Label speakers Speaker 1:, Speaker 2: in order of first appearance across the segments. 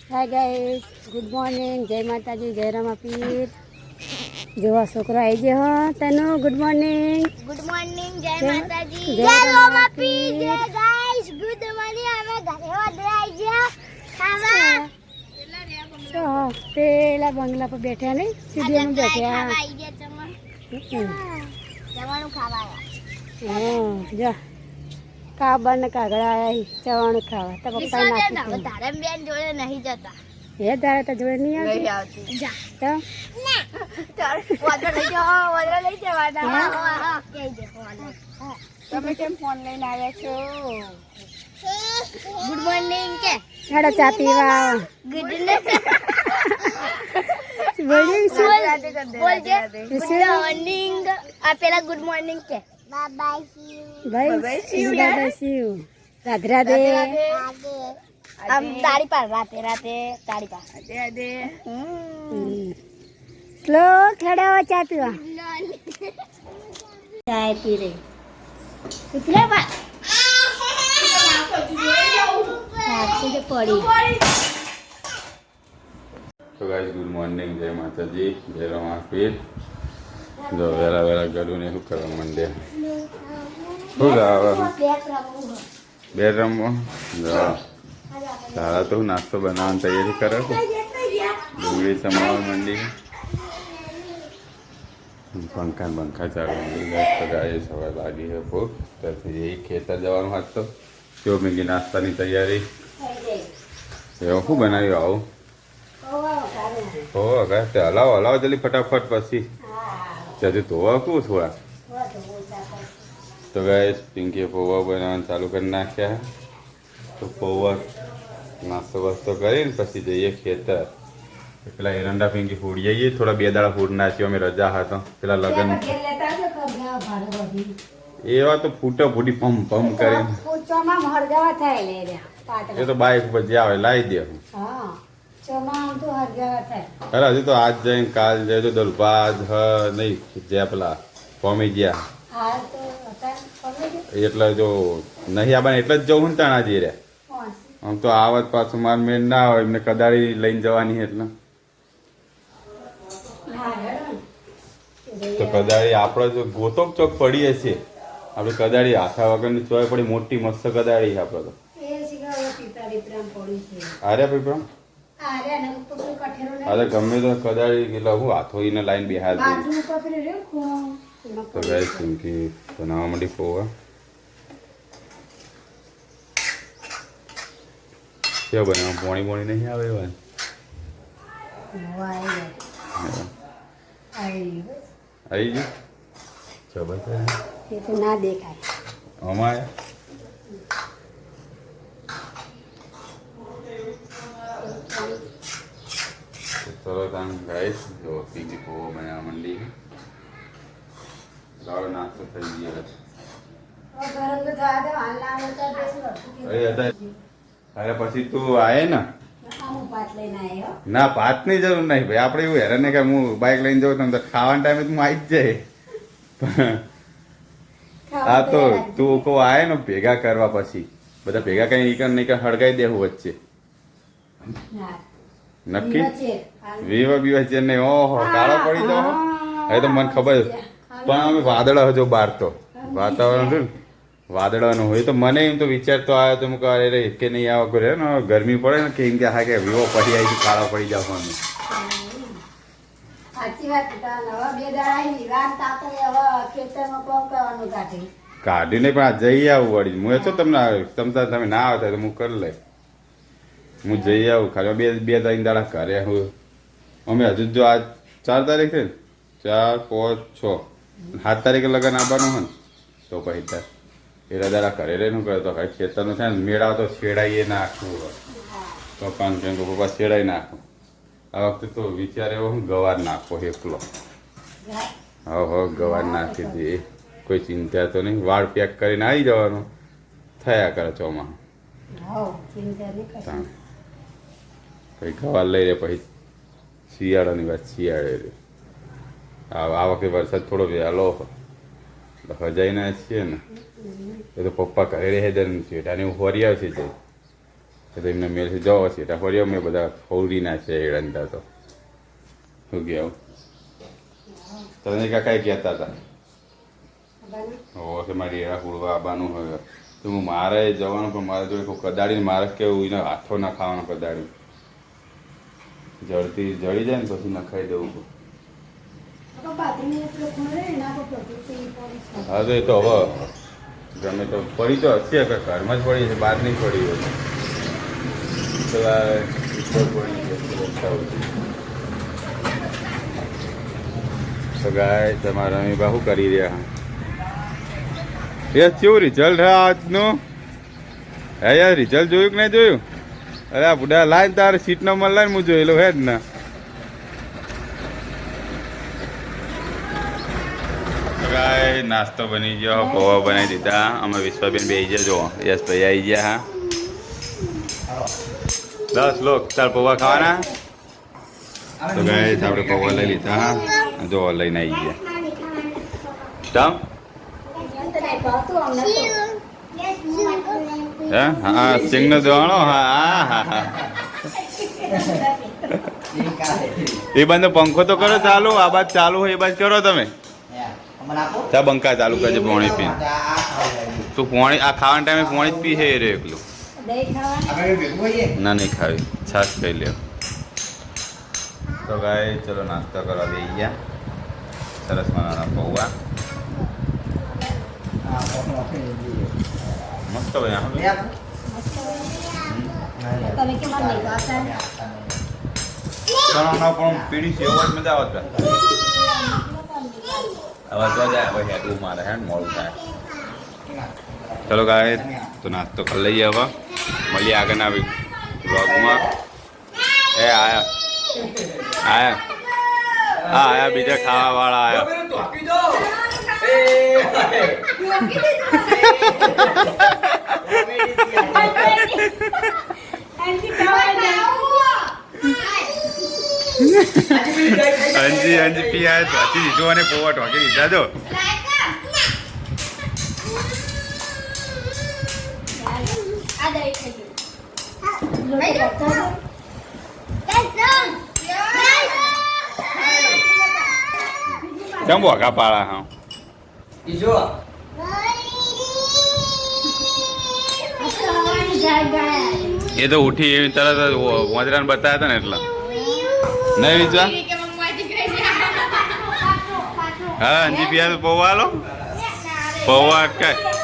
Speaker 1: Hi guys, good morning, જય માતાજી, જય રામાપીર. જેવા છોકરો આવી ગયો હો તનો ગુડ મોર્નિંગ.
Speaker 2: ગુડ મોર્નિંગ, જય માતાજી,
Speaker 1: જય રામાપીર.
Speaker 2: જય ગાઈસ, ગુડ મોર્નિંગ. અમે ઘરે આવી ગયા ખાવા.
Speaker 1: તો પેલા બંગલા પર બેઠા નહીં, સીડીઓમાં બેઠા.
Speaker 2: આવી ગયા જમવાનું ખાવા
Speaker 1: હા, જા કાબર ને કાગડા આયા ચવાણું ખાવા. તો પપ્પા નાખી
Speaker 2: તારે બેન જોડે નહીં જતા.
Speaker 1: હે તારે તો જોડે નહીં
Speaker 2: આવતી જા
Speaker 1: તો
Speaker 2: તમે કેમ ફોન લઈને આવ્યા છો? ગુડ મોર્નિંગ કે
Speaker 1: હેડો ચા પીવા.
Speaker 2: ગુડ
Speaker 1: બોલી
Speaker 2: બોલજે ગુડ મોર્નિંગ. આ પેલા ગુડ મોર્નિંગ કે
Speaker 1: ભાઈ શિવ રાધે રાધે.
Speaker 2: આમ તાળી પાર રાતે રાતે તાળી પાર
Speaker 1: સ્લો ખેડો ચા પીવા. ચાય પી રહી પીલા બા પડી.
Speaker 3: તો ગાઈસ ગુડ મોર્નિંગ, જય માતાજી, જય રામાપીર. જો વહેલા વહેલા ગળું ને શું કરવા માંડે? શું લાવે બે રમવો? સારા તો નાસ્તો બનાવવાની તૈયારી કરે છે. ડુંગળી સમાવવા માંડી, પંખા બંખા ચાલવા માંડી. તો ગાય સવારે લાગી છે ભૂખ, ત્યાંથી એ ખેતર જવાનું હાથ તો તેઓ મેગી નાસ્તાની તૈયારી. એવું શું બનાવ્યું આવું? હો અગર તે હલાવો હલાવો જલ્દી ફટાફટ, પછી ત્યાંથી ધોવા કું થોડા. તો ગાઈસ પિંકીએ પૌવા બનાવવાનું ચાલુ કરી નાખ્યા. તો પૌવા નાસ્તો વાસ્તો કરીને પછી જઈએ ખેતર. પેલા એરંડા પિંકી ફૂડી જઈએ, થોડા બે દાડા ફૂડ નાખ્યો, અમે રજા હતો પેલા લગ્ન. એવા તો ફૂટો ફૂટી પમ પમ કરીને એ તો બાઈક ઉપર જે આવે લાવી દે. અરે હજુ તો આજ જઈને કાલ જાય તો દલભાજ નહીં જ્યાં પેલા ફોમી ગયા એટલે જો નહીં આવવાને એટલે જ જવું ને તાણા જઈ રહ્યા. આમ તો આવત પાછું માર મેળ ના હોય, એમને કદાળી લઈને જવાની એટલે તો કદાળી આપણે જો ગોતોક ચોક પડીએ છીએ, આપણે કદાળી આખા વગરની ચોય પડી, મોટી મસ્ત કદાળી આપણે તો. અરે પીપળા અરે ગમે તો કદાળી કેટલા હું હાથોઈને લાઈન બિહાર દે. તો ગાઈસ પિંકી બનાવવા માંડી પૌવા. ક્યાં બનાવવા? પોણી પોણી નહીં આવે એવા આવી ગયું. ચલો
Speaker 1: એ તો ના દેખાય
Speaker 3: અમારે ચલો તાન ગાઈસ જો પિંકી પૌવા બનાવવા માંડી. લાવો નાસ્તો થઈ ગયો. અરે પછી તું આયે ને ના ભાતની જરૂર નહીં ભાઈ. આપણે એવું હેરાન કે હું બાઇક લઈને જાઉં તો ખાવાના ટાઈમે તું આવી જ જાય. હા તો તું કહો આય ને ભેગા કરવા, પછી બધા ભેગા કઈ નહીં કઈ હળગાઈ દેવું વચ્ચે. નક્કી વિવા બીવા છે નહીં? ઓહો કાળો પડી જાવ. હવે તો મને ખબર પણ અમે વાદળા હજો બહાર તો વાતાવરણ હતું ને વાદળાનું હોય તો મને એમ તો વિચારતો આવ્યો તો મૂક અરે કે નહીં આવા કરે ને ગરમી પડે ને કે એમ કે હા કે વિવો પડી આવી કાળા પડી જાવ અમે. કાઢી નહીં પણ આ જઈ આવું વળી. હું તો તમને તમે ના આવતા તો હું કરી લઈ. હું જઈ આવું ખાલી બે 3 દાડા ઘરે હું. અમે હજુ જો આ 4 તારીખ છે ને, 4, 5, 6, 7 તારીખે લગ્ન આવવાનું હોય ને તો પછી એ દાડા ઘરે રહીને કરે તો ખેતરનું છે ને મેળાવ તો છેડાઈએ નાખવું હોય. પપ્પાને કેમ કે પપ્પા છેડાઈ નાખો. આ વખતે તો વિચાર એવો હું ગવાર નાખો એકલો. હવે ગવાર નાખી દે, કોઈ ચિંતા તો નહીં. વાળ પેક કરીને આવી જવાનું, થયા કરે ચોમાં. પછી ગવાર લઈ રે પછી શિયાળાની વાત શિયાળે રે. આ વખતે વરસાદ થોડો વહેલો હજાઈના છીએ ને એ તો પપ્પા ઘરે રહે છે, જેઠાને હું ફરી આવશે જાય એ તો એમને મેળથી જવો છે એટલે ફરી અમે બધા ફોડીના છે એડંતા તો શું કહેવું તને કાંઈ કહેતા હતા હો કે મારી એવા પૂરવા આવવાનું હોય તો હું મારે જવાનું પણ મારે જોડે કોઈ કદાડીને મારે કેવું એને હાથો ના ખાવાનો કદાડી જળતી જળી જાય ને પછી નખાઈ દેવું હા તો એ તો હવે ગમે તો પડી તો હશે કે ઘરમાં જ પડી છે બહાર નહીં પડી હોય પેલા તો ગાય તમારા રમીબા શું કરી રહ્યા એ કેવું રિઝલ્ટ હે આજનું હે યાર રિઝલ્ટ જોયું કે નહીં જોયું અરે આ બુઢા લાઈન તારે સીટ નંબર લાઈન હું જોયેલો હે જ ને ગાય નાસ્તો બની ગયો પૌવા બનાવી દીધા અમે વિશ્વાબેન બે ગયા જો યસ ભાઈ આવી ગયા હા 10 લોક ચાલ પૌવા ખાવાના તો ગાય આપણે પૌવા લઈ લીધા હા જો લઈને આવી ગયા હે હા સિંગનો દોણો હા હા હા એ બાજુ પંખો તો કરો ચાલુ આ બાજુ ચાલુ હોય એ બાજુ કરો તમે ચા બંકા ચાલુ કરજે પોણી પી તું પોણી આ ખાવાના ટાઈમે પોણી જ પી છે રે એકલું ના નહીં ખાવી છાશ ખાઈ લે તો ગાય ચલો નાસ્તો કરવા દઈ ગયા સરસ મજાના પૌવા મસ્ત બન્યા પણ પીડી છે એવો જ મજા આવત હવે તો જાય હવે હેઠું મારે હે મોડું થાય ચલો ગાય તો નાસ્તો કરી લઈએ હવે મળીએ આગળના બ્લોગમાં એ આયા આયા હા આયા બીજા ખાવા વાળા અંજી અંજી પી આયા તો દીધો અને પોવા ઢોકી દીધા જો કેમ બોકા પાળા હા એ તો ઉઠી એવી તરત વાંદરાને બતાવ્યા હતા ને એટલા નહીં વિચા હા અંજી પિયા તો પૌવા હાલો પૌવા અટકાય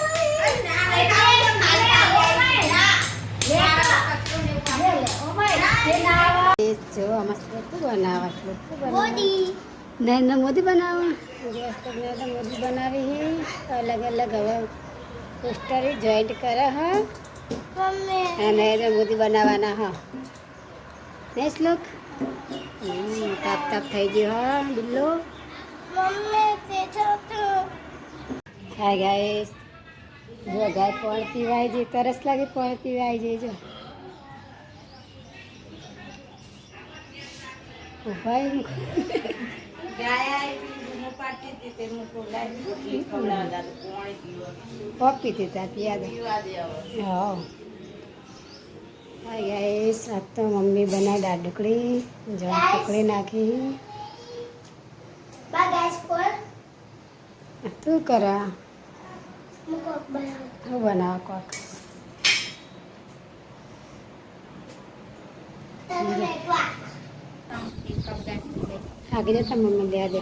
Speaker 1: જો આમાં શું બનાવવા નરેન્દ્ર મોદી બનાવવા નરેન્દ્ર મોદી બનાવી અલગ અલગ હવે પોસ્ટર જોઈન્ટ કરે હા નરેન્દ્ર મોદી બનાવવાના હા ને શ્લોક તાપ તાપ થઈ ગયો હા બિલ્લો હા ગાય જો ગાય પાણી પીવાય જાય તરસ લાગે પાણી પીવાય જાય જો ભાઈ પપ્પી દીધા યાદ હા ગાઈસ આ તો મમ્મી બનાવી દાળ ઢોકળી જળ ઢોકળી નાખી તું કરા હું બનાવ કોક આગળ જતા મમ્મી લે દે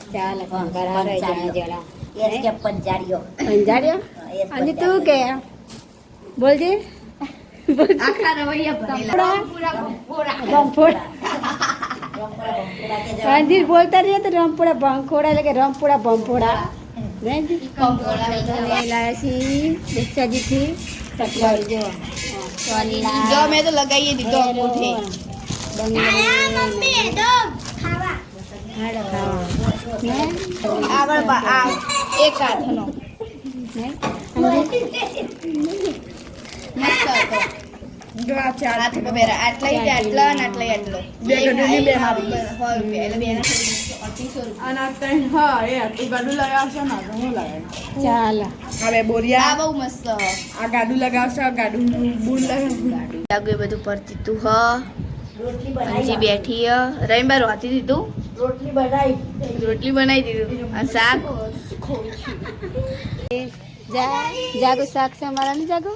Speaker 1: ચાલે પંજાડીઓ અને તું કે બોલજે અંજીર બોલતા રહીએ તો રમપોડા ભંખોડા એટલે કે રમપોડા ભંફોડા લાયા છીએ બેચાજીથી ચકવાડી જો
Speaker 2: મેં તો લગાવી દીધો અંગૂઠી એક હાથનો મસ્ત હતો જો આ ચાર હાથ પર આટલા આટલા અને આટલા આટલો બે ગઢુની બે હાથ 100 રૂપિયા એટલે બેના
Speaker 4: અને આ ત્રણ હા એ તું ગાડું લગાવશો ને તો હું લગાવીશ
Speaker 1: ચાલ
Speaker 4: હવે બોરિયા બહુ મસ્ત આ ગાડું લગાવશો આ ગાડું બૂન લગાવશું
Speaker 5: લાગુ એ બધું પરતી તું હ અંજી બેઠી હ રહીમબા રોતી દીધું રોટલી બનાવી દીધું અને શાક
Speaker 1: જાગો શાક છે અમારા ને જાગો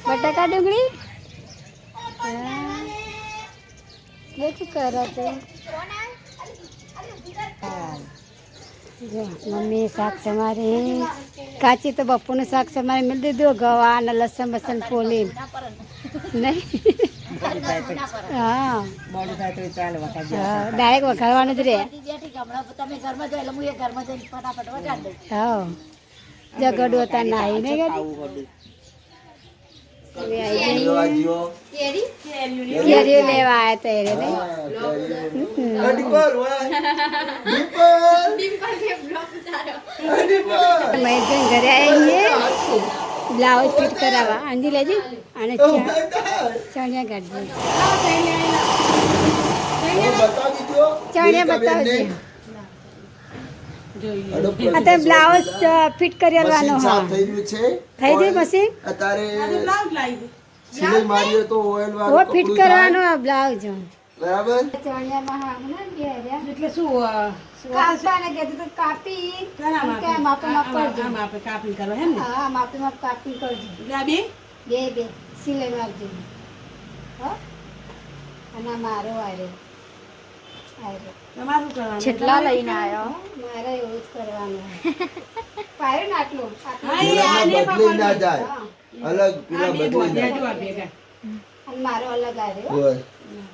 Speaker 1: બટાકા ડુંગળી દેખ કરો તે જો મમ્મી શાક સમારી કાચી તો બપોરનું શાક સમારી મિલ દીધું ગવા ને લસણ બસણ ફોલી નહીં હા ડાયરેક્ટ વઘારવાનું જ રે હા જગડું હતા નાઈ ને કેરીઓ લેવા આવ્યા હતા એને મહેશભાઈ ઘરે આવીએ બ્લાઉઝ ફિટ કરાવવા આંજી લેજે અને ચણિયા કાઢજે ચણિયા બતાવજે અત્યારે બ્લાઉઝ ફિટ કરી આવવાનો હા થઈ ગઈ મશીન
Speaker 6: સિલાઈ મારીએ તો ઓઇલ
Speaker 1: ઓ
Speaker 6: વાળો
Speaker 1: ફિટ કરવાનો આ બ્લાઉઝ
Speaker 6: બરાબર
Speaker 1: ચણિયામાં હા ને બે એટલે શું કાપવાને કીધું તો કાપી કે માપે માપ કરજો
Speaker 4: આપણે કાપી કરો હે ને
Speaker 1: હા માપે માપ કાપી કરજો
Speaker 4: બે
Speaker 1: બે સિલાઈ મારજો હો અને આ મારો આરે
Speaker 4: તમારું કરવાનું
Speaker 5: જેટલા લઈને આવ્યો
Speaker 1: મારે એવું જ કરવાનું પાયો ને આટલું
Speaker 6: બદલી ના જાય અલગ પેલા બદલી ના
Speaker 4: જો આ ભેગા
Speaker 1: અને મારો અલગ આવ્યો
Speaker 6: હોય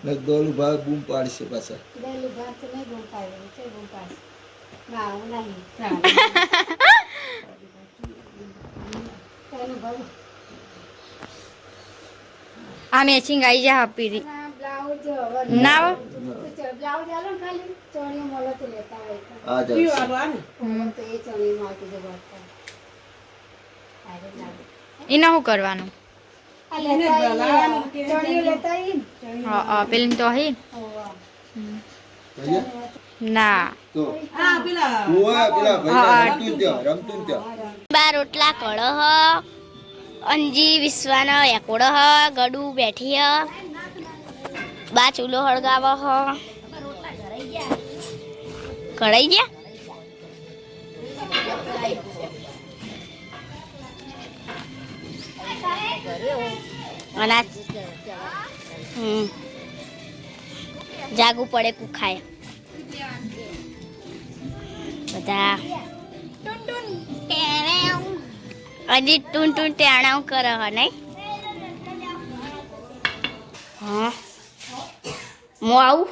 Speaker 6: ને દોલું ભાગ બૂમ પાડશે પાછા
Speaker 1: ડેલી ભાત તો નહીં બૂમ પાડ્યો છે બૂમ પાડશે ના હું નહીં એનું ભાવ
Speaker 5: આ મેચિંગ આવી જા આપી
Speaker 1: ના બ્લાઉઝ
Speaker 5: ના
Speaker 1: બ્લાઉઝ આલો ને ખાલી ચણિયો મોલો તો લેતા હોય તો.
Speaker 6: આ
Speaker 4: કયું
Speaker 6: જાય
Speaker 4: આલો આ ને
Speaker 1: તો એ ચણિયો મારતી જો બાપા આરે લાગે
Speaker 5: એના શું કરવાનું
Speaker 1: આ લેતા આવીએ. ચણિયો લેતા આવીએ.
Speaker 5: પેલી તો હી
Speaker 1: હોવા.
Speaker 5: ના
Speaker 6: તો
Speaker 4: હા પેલા
Speaker 6: હોય પેલા ભાઈ રમતું ત્યાં
Speaker 5: બાર રોટલા કળો હ અંજી વિશ્વાના એકોડો હ ગડુ બેઠી હ બા ચૂલો હળગાવો હ કઢાઈ ગયા અનાજ જાગવું પડે કુખાય બધા હજી ટૂન ટૂન ટેણાવ કરે હ નહીં હા હું આવું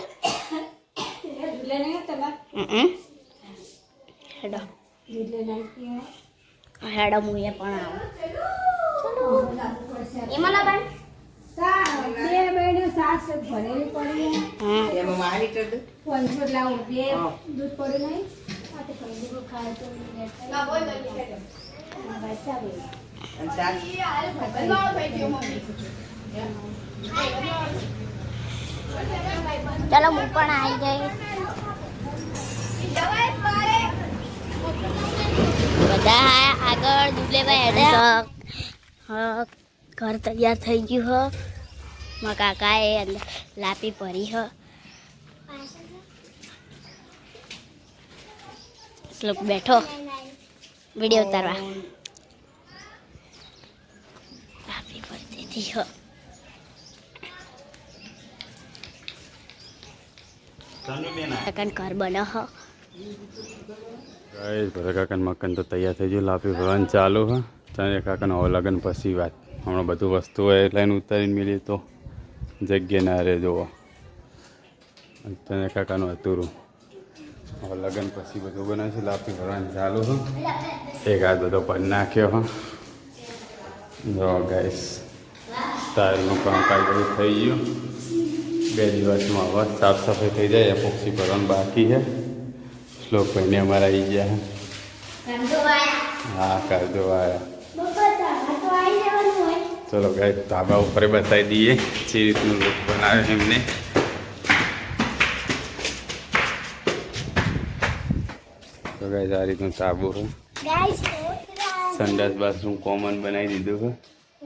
Speaker 5: હેડો હેડો હું એ પણ આવું એમાં ના બન
Speaker 1: બે બહેનો સાસ ભરેલી પડી
Speaker 5: હા
Speaker 4: એમાં મારી તો
Speaker 1: પંચોર લાવું બે દૂધ પડ્યું નહીં આ તો કઈ દીધું ખાય તો બચાવી
Speaker 5: ચાલો હું પણ આવી જઈશ બધા આગળ દૂધ લેવા હેડ્યા ઘર તૈયાર થઈ ગયું હ મારા કાકાએ લાપી ભરી હ શ્લોક બેઠો વિડીયો ઉતારવા લાપી ભરી દીધી હ ઘર બનો હ
Speaker 3: ગાઈસ ભરત કાકાનું મકાન તો તૈયાર થઈ ગયું લાપી ભરવાનું ચાલુ હ ચાલે કાકાનો હવે લગન પછી વાત હમણાં બધું વસ્તુ હોય લાઈન ઉતારીને મિલી તો જગ્યા ના રહે જોવો ચાલે કાકાનું અતુરું હવે લગન પછી બધું બનાવે છે લાપી ભરવાનું ચાલુ હ એક હાથ બધો ભરી નાખ્યો હ જો ગાઈસ સ્ટાઇલનું કામ કાંઈ બધું થઈ ગયું 2 દિવસમાં હવે સાફ સફાઈ થઈ જાય એપોક્સી ભરવાનું બાકી છે શ્લોક ભાઈને અમારા આવી ગયા હા કરજો આયા ચલો ગાય ધાબા ઉપર બતાવી દઈએ જે રીતનું લુક બનાવે એમને ગાઈસ આ રીતનું તાબુ છે.
Speaker 2: ગાઈસ
Speaker 3: સંડાસ બાથરૂમ કોમન બનાવી દીધું છે.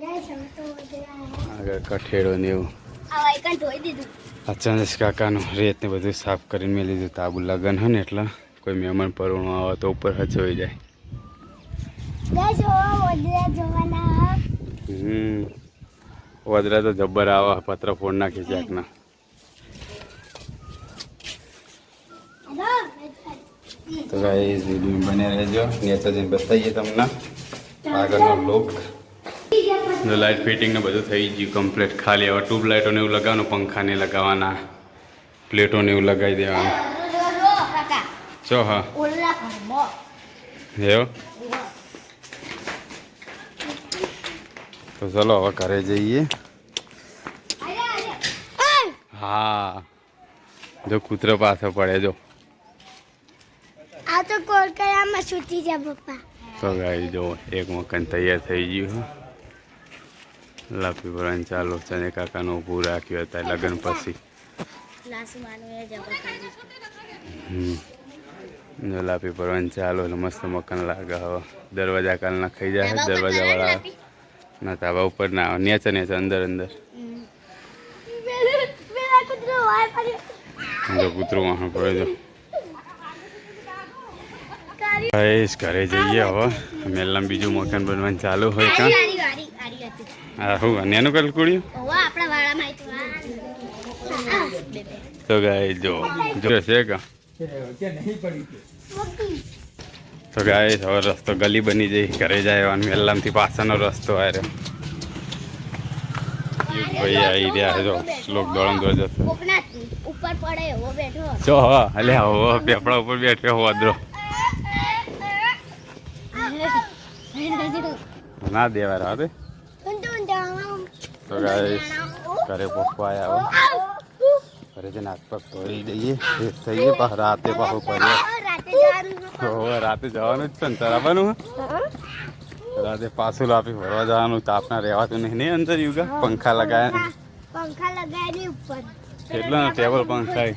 Speaker 2: ગાઈસ હવે તો વોદરા
Speaker 3: આગળ કઠેડો ને એવું.
Speaker 2: આ વાયકન ધોઈ દીધું.
Speaker 3: અચાનક કાકાનું રેત ને બધું સાફ કરીને મેં લીધું. તાબુ લગન હે ને એટલે કોઈ મહેમાન પરણું આવે તો ઉપર હચવાઈ જાય.
Speaker 2: ગાઈસ વોદરા જોવાના.
Speaker 3: વદરા તો જબ્બર આવે, પત્ર ફોડ નાખી જાકના. તો ગાઈસ વિડીયો બને રહેજો, નેચર જઈને બતાવીએ તમને આગળનો લુક. લાઇટ ફિટિંગ ને બધું થઈ ગયું કમ્પ્લીટ. ખાલી હવે ટ્યુબ લાઇટો ને એવું લગાવવાનું, પંખા ને લગાવવાના, પ્લેટો ને એવું લગાવી દેવાનું. ચો હા એવું. તો ચલો હવે ઘરે જઈએ. હા જો કૂતરો પાછો પડે જો.
Speaker 2: આ તો કોલકાતામાં છૂટી જા પપ્પા.
Speaker 3: તો ગાઈ જો એક મકાન તૈયાર થઈ ગયું. લાપી ભરવાનું ચાલુ છે. કાકાનું ઊભું રાખ્યું હતા લગ્ન પછી. જો લાપી ભરવાનું ચાલુ એટલે મસ્ત મકાન લાગે. હવે દરવાજા કાલ ના ખાઈ જાય. દરવાજા વાળા ના ધાબા ઉપર ના આવે, નેચર નેચર અંદર અંદર. જો કૂતરો વાહણ પડે જો. ઘરે જઈએ હવે. મેલામાં બીજું મકાન બનવાનું ચાલુ હોય કાં. હા હું અન્યનું કલકુડ્યું. તો ગાય જો છે કાં. તો ગાય હવે રસ્તો ગલી બની જઈ. ઘરે જાય મેલામથી પાછળનો રસ્તો આવ્યો. ભાઈ આવી રહ્યા જો શ્લોક દોડમ દોડ જશે.
Speaker 2: ઉપર પડે એવો બેઠો.
Speaker 3: જો હા અલ્યા હો પેપડા ઉપર બેઠ્યો વદરો. ના દેવા રાતે. તો ગાય ઘરે પપ્પા આવ્યા. ઘરે જઈને હાથ પગ ધોઈ દઈએ, ફ્રેશ થઈએ. પાછું રાતે પાછું કરીએ. રાતે જવાનું જ છે ને તરાવાનું. રાતે પાછું લાપી ફરવા જવાનું. તાપના રહેવાતું નહીં અંદર યુગા. પંખા લગાયા
Speaker 2: ઉપર
Speaker 3: કેટલો ટેબલ પંખા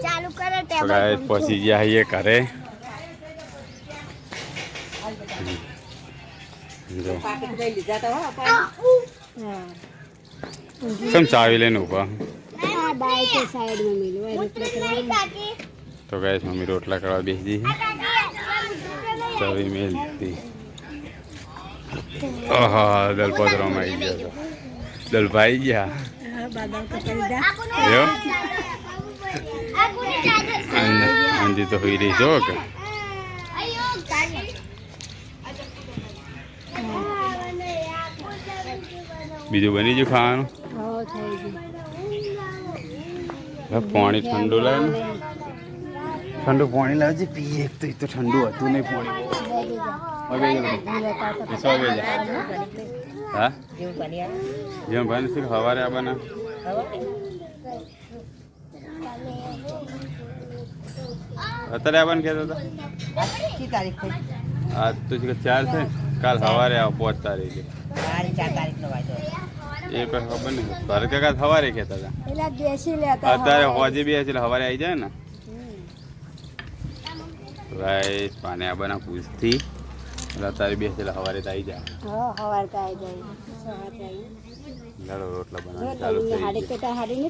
Speaker 2: ચાલુ કરે
Speaker 3: તો ગાય પહોંચી ગયા છીએ ઘરે. જો કેમ ચાવી લઈને ઉભા. તો ગાય મમ્મી રોટલા કરવા બેસી ચાવી મેલતી. હા દલપતરામાં આવી ગયા. દલભાઈ ગયા અંજી તો હોઈ રહી જો કે. બીજું બની ગયું ખાવાનું. પાણી ઠંડુ લાવે ને. ઠંડુ પાણી લાવજે પીએ. તો એ તો ઠંડુ હતું નહીં પાણી. હા જેમ ભાઈ શું સવારે આવવાના. અત્યારે આવવાનું કહેતો હતા. આજ તો 4 છે. કાલ સવારે આવો 5 તારીખે. એ કોઈ ખબર નહીં. ઘરે કાકા સવારે કહેતા હતા. અત્યારે હોજે બી એટલે સવારે આવી જાય ને. ભાઈ પાને આવવાના પૂછથી એટલે અત્યારે બે એટલે સવારે તો આવી જાય. ચાલો રોટલા બનાવવાનું ચાલુ થઈ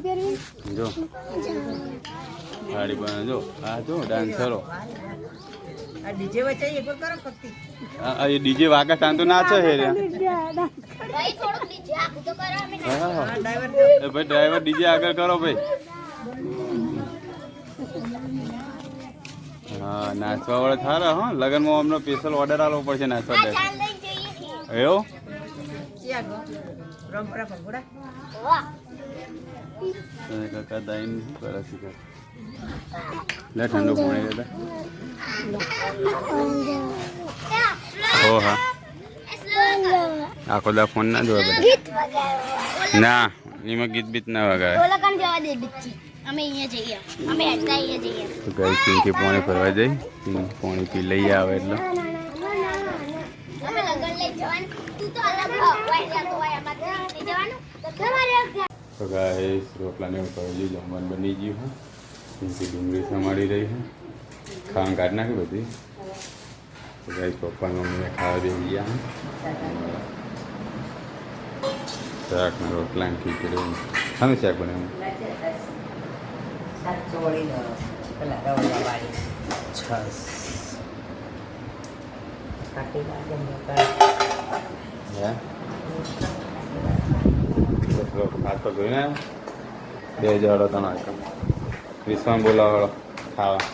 Speaker 3: ગયું. જો સાડી બને જો. હા જો ડાન્સરો. એ ડીજે વાગા શાંતો નાચે છે રે. ભાઈ ડ્રાઈવર ડીજે આગળ કરો ભાઈ. હા નાચવા વાળા સારા. હા લગ્નમાં અમને સ્પેશિયલ ઓર્ડર આપવો પડશે નાચવા દે. એવું કાકા દાઈ શું કરે છે. લે ઠંડુ પાણી લેતા. હો હા આખો દા ફોન ના જોવા બધા. ના એમાં ગીત બીત ના વગાડે. તો ગઈ પિંકી પાણી ફરવા જઈ. પાણી પી લઈ આવે એટલે તો ગાઈસ રોટલા ને એવું કરી જમવાનું બની ગયું. પિંકી ડુંગળી સમાડી રહી છે. ખાવાનું કાઢી નાખી બધી. તો ગાઈસ પપ્પા મમ્મીને ખાવા દે ગયા શાક ને રોટલા ને ખીચડી ખાનું શાક બનાવ્યું
Speaker 7: છાસ
Speaker 3: હાથ પગ ધોઈને 2000 તનો આઈટમ વિશ્વાન બોલાવાળો ખાવા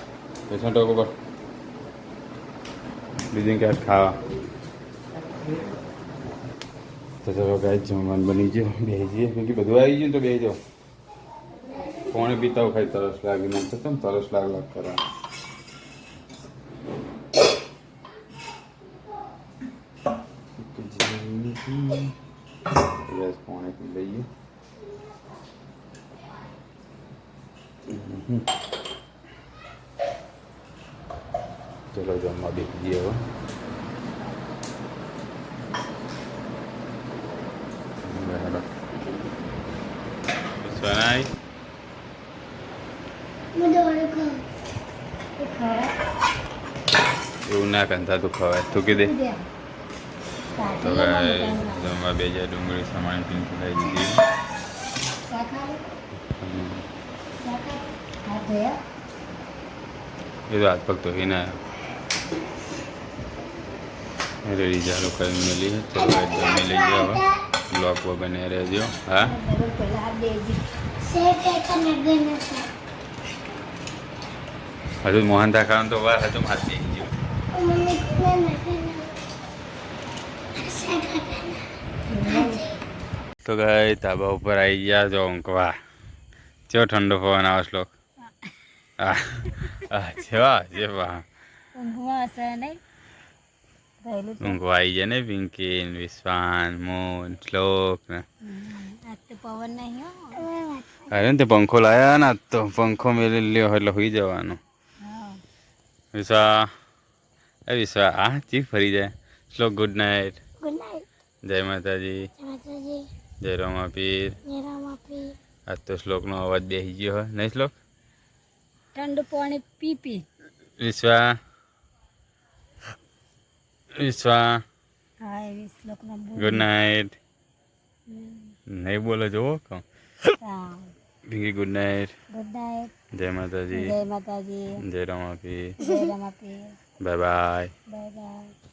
Speaker 3: વિશ્વાન ટોકો પર બીજું ક્યાંક ખાવા તો ચલો ગાઈસ જમવાનું બની ગયું બેસી જઈએ કેમ કે બધું આવી ગયું તો બેસી જાઓ પાણી પીતા ખાઈ તરસ લાગી ના તો તમે તરસ લાગ કરવા પાણી પી લઈએ ચલો જમવા બેસી જઈએ હવે સોનાઈ એવું ના કંતા તું ખવાય થૂકી દે તો જમવા બે જાય ડુંગળી સમાણી પીંકી ખાઈ દીધી એ તો હાથ પગ તો હી ના રેડી ચાલુ કરી મેલી ચલો જમી લઈ જાઓ બ્લોક બને રહેજો હા હજુ મોહનથા ખાવાનું તો વાર હતું હાથ દઈ ગયો તો ગઈ ધાબા ઉપર આવી ગયા જો ઊંઘવા ચેવો ઠંડો પવન આવે શ્લોક હા જેવા જેવા ઊંઘવા આવી ગયા ને પિંકી વિશ્વાન મોન શ્લોક ને અરે ને તે પંખો લાયા ને તો પંખો મેલી લ્યો એટલે હોઈ જવાનું વિશ્વા એ વિશ્વા હા ચીફ ફરી જાય શ્લોક ગુડ નાઇટ જય માતાજી જય રમાપીર આજ તો શ્લોકનો અવાજ બેસી ગયો હોય નહીં શ્લોક
Speaker 1: ઠંડુ પાણી પી પી
Speaker 3: વિશ્વા વિશ્વા
Speaker 1: હા એવી શ્લોકનો
Speaker 3: ગુડ નાઇટ નહીં બોલો જોવો કહું Pinky good night
Speaker 1: good night
Speaker 3: જય માતાજી
Speaker 1: જય માતાજી
Speaker 3: જય રમાપીર
Speaker 1: જય રમાપીર
Speaker 3: બાય બાય
Speaker 1: બાય બાય